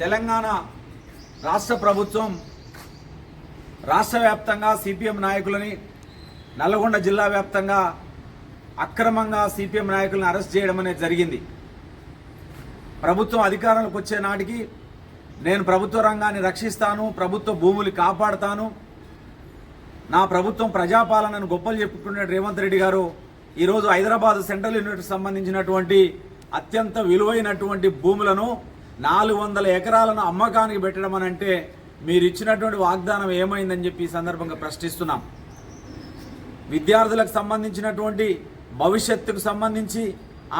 తెలంగాణ రాష్ట్ర ప్రభుత్వం రాష్ట్ర వ్యాప్తంగా సిపిఎం నాయకులని నల్లగొండ జిల్లా వ్యాప్తంగా అక్రమంగా సిపిఎం నాయకులను అరెస్ట్ చేయడం అనేది జరిగింది. ప్రభుత్వం అధికారంలోకి వచ్చే నాటికి నేను ప్రభుత్వ రంగాన్ని రక్షిస్తాను, ప్రభుత్వ భూములు కాపాడుతాను, నా ప్రభుత్వం ప్రజాపాలనను గొప్పలు చెప్పుకునే రేవంత్ రెడ్డి గారు ఈరోజు హైదరాబాద్ సెంట్రల్ యూనివర్సిటీకి సంబంధించినటువంటి అత్యంత విలువైనటువంటి భూములను 400 ఎకరాలను అమ్మకానికి పెట్టడం అని అంటే మీరు ఇచ్చినటువంటి వాగ్దానం ఏమైందని చెప్పి ఈ సందర్భంగా ప్రశ్నిస్తున్నాం. విద్యార్థులకు సంబంధించినటువంటి భవిష్యత్తుకు సంబంధించి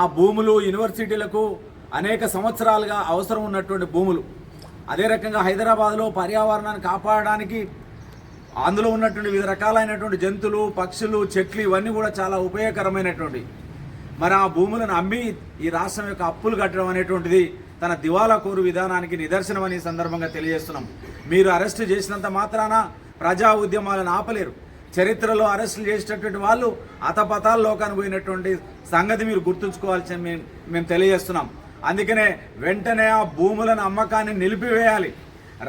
ఆ భూములు యూనివర్సిటీలకు అనేక సంవత్సరాలుగా అవసరం ఉన్నటువంటి భూములు. అదే రకంగా హైదరాబాద్లో పర్యావరణాన్ని కాపాడడానికి అందులో ఉన్నటువంటి వివిధ రకాలైనటువంటి జంతువులు, పక్షులు, చెట్లు ఇవన్నీ కూడా చాలా ఉపయోగకరమైనటువంటి మరి ఆ భూములను అమ్మి ఈ రాష్ట్రం యొక్క అప్పులు కట్టడం అనేటువంటిది తన దివాలా కోరు విధానానికి నిదర్శనమని సందర్భంగా తెలియజేస్తున్నాం. మీరు అరెస్టు చేసినంత మాత్రాన ప్రజా ఉద్యమాలను ఆపలేరు. చరిత్రలో అరెస్టులు చేసేటటువంటి వాళ్ళు అతపతాల లోకానికి పోయినటువంటి సంగతి మీరు గుర్తుంచుకోవాల్సి మేము తెలియజేస్తున్నాం. అందుకనే వెంటనే ఆ భూములను అమ్మకాన్ని నిలిపివేయాలి.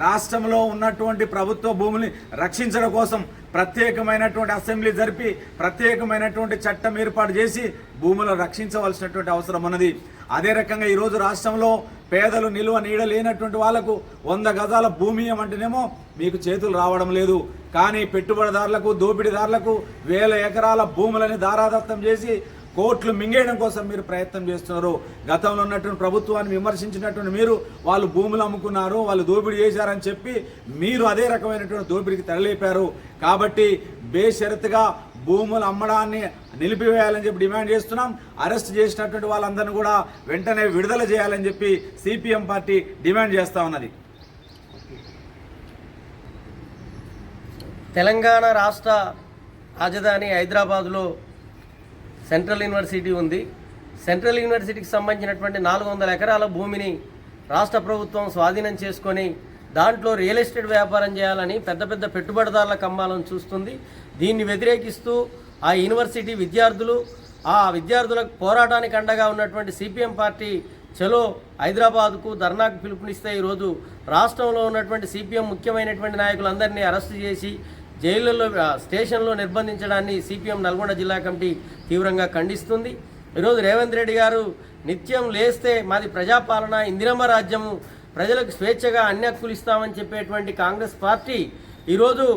రాష్ట్రంలో ఉన్నటువంటి ప్రభుత్వ భూముల్ని రక్షించడం కోసం ప్రత్యేకమైనటువంటి అసెంబ్లీ జరిపి ప్రత్యేకమైనటువంటి చట్టం ఏర్పాటు చేసి భూములను రక్షించవలసినటువంటి అవసరం ఉన్నది. అదే రకంగా ఈరోజు రాష్ట్రంలో పేదలు నిలువ నీడ లేనటువంటి వాళ్లకు 100 గజాల భూమి అంటేనేమో మీకు చేతులు రావడం లేదు. కానీ పెట్టుబడిదారులకు, దోపిడీదారులకు 1000 ఎకరాల భూములని దారాదత్తం చేసి కోట్లు మింగేయడం కోసం మీరు ప్రయత్నం చేస్తున్నారు. గతంలో ఉన్నటువంటి ప్రభుత్వాన్ని విమర్శించినటువంటి మీరు వాళ్ళు భూములు అమ్ముకున్నారు, వాళ్ళు దోపిడీ చేశారని చెప్పి మీరు అదే రకమైనటువంటి దోపిడీకి తెరలేపారు. కాబట్టి బేషరతుగా భూములు అమ్మడాన్ని నిలిపివేయాలని చెప్పి డిమాండ్ చేస్తున్నాం. అరెస్ట్ చేసినటువంటి వాళ్ళందరినీ కూడా వెంటనే విడుదల చేయాలని చెప్పి సిపిఎం పార్టీ డిమాండ్ చేస్తూ ఉన్నది. తెలంగాణ రాష్ట్ర రాజధాని హైదరాబాద్లో సెంట్రల్ యూనివర్సిటీ ఉంది. సెంట్రల్ యూనివర్సిటీకి సంబంధించినటువంటి 400 ఎకరాల భూమిని రాష్ట్ర ప్రభుత్వం స్వాధీనం చేసుకొని దాంట్లో రియల్ ఎస్టేట్ వ్యాపారం చేయాలని పెద్ద పెద్ద పెట్టుబడిదారుల కమ్మాలను చూస్తుంది. దీన్ని వ్యతిరేకిస్తూ ఆ యూనివర్సిటీ విద్యార్థులు, ఆ విద్యార్థుల పోరాటానికి అండగా ఉన్నటువంటి సిపిఎం పార్టీ చలో హైదరాబాద్కు ధర్నాకు పిలుపునిస్తే ఈరోజు రాష్ట్రంలో ఉన్నటువంటి సిపిఎం ముఖ్యమైనటువంటి నాయకులందరినీ అరెస్టు చేసి జైళ్ళల్లో, స్టేషన్లో నిర్బంధించడాన్ని సిపిఎం నల్గొండ జిల్లా కమిటీ తీవ్రంగా ఖండిస్తుంది. ఈరోజు రేవంత్ రెడ్డి గారు నిత్యం లేస్తే మాది ప్రజాపాలన, ఇందిరమ్మ రాజ్యము, ప్రజలకు స్వేచ్ఛగా అన్ని హక్కులు ఇస్తామని చెప్పేటువంటి కాంగ్రెస్ పార్టీ ఈరోజు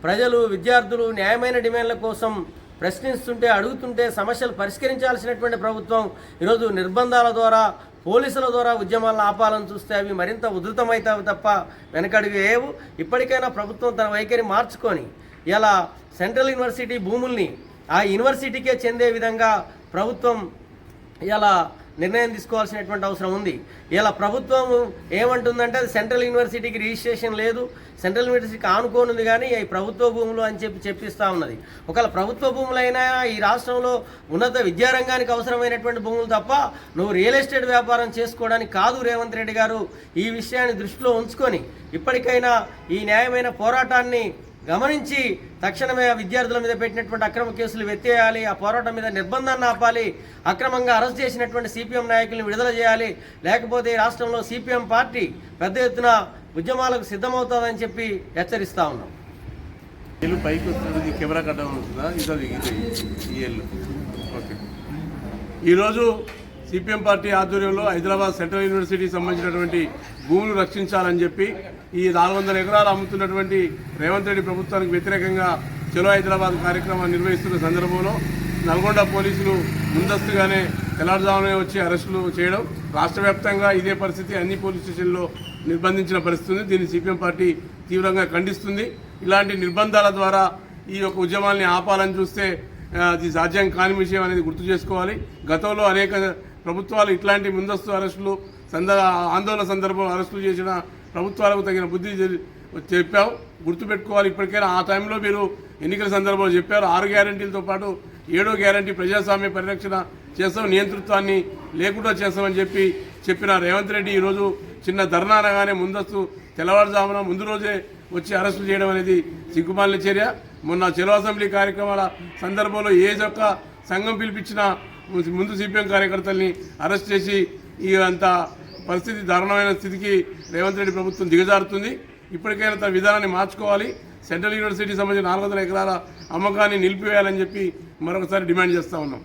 ప్రజలు, విద్యార్థులు న్యాయమైన డిమాండ్ల కోసం ప్రశ్నిస్తుంటే, అడుగుతుంటే సమస్యలు పరిష్కరించాల్సినటువంటి ప్రభుత్వం ఈరోజు నిర్బంధాల ద్వారా, పోలీసుల ద్వారా ఉద్యమాలను ఆపాలని చూస్తే అవి మరింత ఉధృతమవుతాయి తప్ప వెనకడుగు ఏవు. ఇప్పటికైనా ప్రభుత్వం తన వైఖరి మార్చుకొని ఇలా సెంట్రల్ యూనివర్సిటీ భూముల్ని ఆ యూనివర్సిటీకే చెందే విధంగా ప్రభుత్వం ఇలా నిర్ణయం తీసుకోవాల్సినటువంటి అవసరం ఉంది. ఇలా ప్రభుత్వం ఏమంటుందంటే అది సెంట్రల్ యూనివర్సిటీకి రిజిస్ట్రేషన్ లేదు, సెంట్రల్ యూనివర్సిటీకి ఆనుకోనుంది, కానీ ఈ ప్రభుత్వ భూములు అని చెప్పిస్తూ ఉన్నది. ఒకవేళ ప్రభుత్వ భూములైనా ఈ రాష్ట్రంలో ఉన్నత విద్యారంగానికి అవసరమైనటువంటి భూములు తప్ప నువ్వు రియల్ ఎస్టేట్ వ్యాపారం చేసుకోవడానికి కాదు. రేవంత్ రెడ్డి గారు ఈ విషయాన్ని దృష్టిలో ఉంచుకొని ఇప్పటికైనా ఈ న్యాయమైన పోరాటాన్ని గమనించి తక్షణమే ఆ విద్యార్థుల మీద పెట్టినటువంటి అక్రమ కేసులు ఎత్తేయాలి, ఆ పోరాటం మీద నిర్బంధాన్ని ఆపాలి, అక్రమంగా అరెస్ట్ చేసినటువంటి సిపిఎం నాయకులను విడుదల చేయాలి. లేకపోతే ఈ రాష్ట్రంలో సిపిఎం పార్టీ పెద్ద ఎత్తున ఉద్యమాలకు సిద్ధమవుతుందని చెప్పి హెచ్చరిస్తూ ఉన్నాం. పైకి వస్తుంది కెమెరా కట్టడం ఉంటుందా? ఓకే. ఈరోజు సిపిఎం పార్టీ ఆధ్వర్యంలో హైదరాబాద్ సెంట్రల్ యూనివర్సిటీకి సంబంధించినటువంటి భూములు రక్షించాలని చెప్పి ఈ 400 ఎకరాలు అమ్ముతున్నటువంటి రేవంత్ రెడ్డి ప్రభుత్వానికి వ్యతిరేకంగా చలో హైదరాబాద్ కార్యక్రమాన్ని నిర్వహిస్తున్న సందర్భంలో నల్గొండ పోలీసులు ముందస్తుగానే తెల్లారుజామునే వచ్చి అరెస్టులు చేయడం, రాష్ట్ర వ్యాప్తంగా ఇదే పరిస్థితి అన్ని పోలీస్ స్టేషన్లో నిర్బంధించిన పరిస్థితి ఉంది. దీన్ని సిపిఎం పార్టీ తీవ్రంగా ఖండిస్తుంది. ఇలాంటి నిర్బంధాల ద్వారా ఈ యొక్క ఉద్యమాల్ని ఆపాలని చూస్తే అది సాధ్యం కాని విషయం అనేది గుర్తు చేసుకోవాలి. గతంలో అనేక ప్రభుత్వాలు ఇట్లాంటి ముందస్తు అరెస్టులు, ఆందోళన సందర్భంలో అరెస్టులు చేసిన ప్రభుత్వాలకు తగిన బుద్ధి చెప్పాం, గుర్తుపెట్టుకోవాలి. ఇప్పటికైనా ఆ టైంలో మీరు ఎన్నికల సందర్భంలో చెప్పారు 6 గ్యారంటీలతో పాటు 7వ గ్యారంటీ ప్రజాస్వామ్య పరిరక్షణ చేస్తాం, నియంతృత్వాన్ని లేకుండా చేస్తామని చెప్పిన రేవంత్ రెడ్డి ఈరోజు చిన్న ధర్నా అనగానే ముందస్తు తెల్లవారుజామున ముందు రోజే వచ్చి అరెస్టులు చేయడం అనేది సిగ్గుమాలిన చర్య. మొన్న చెలో అసెంబ్లీ కార్యక్రమాల సందర్భంలో ఏ ఒక్క సంఘం పిలిపించినా ముందు సిపిఎం కార్యకర్తల్ని అరెస్ట్ చేసి అంత పరిస్థితి దారుణమైన స్థితికి రేవంత్ రెడ్డి ప్రభుత్వం దిగజారుతుంది. ఇప్పటికైనా తన విధానాన్ని మార్చుకోవాలి. సెంట్రల్ యూనివర్సిటీకి సంబంధించిన 400 ఎకరాల అమ్మకాన్ని నిలిపివేయాలని చెప్పి మరొకసారి డిమాండ్ చేస్తూ ఉన్నాం.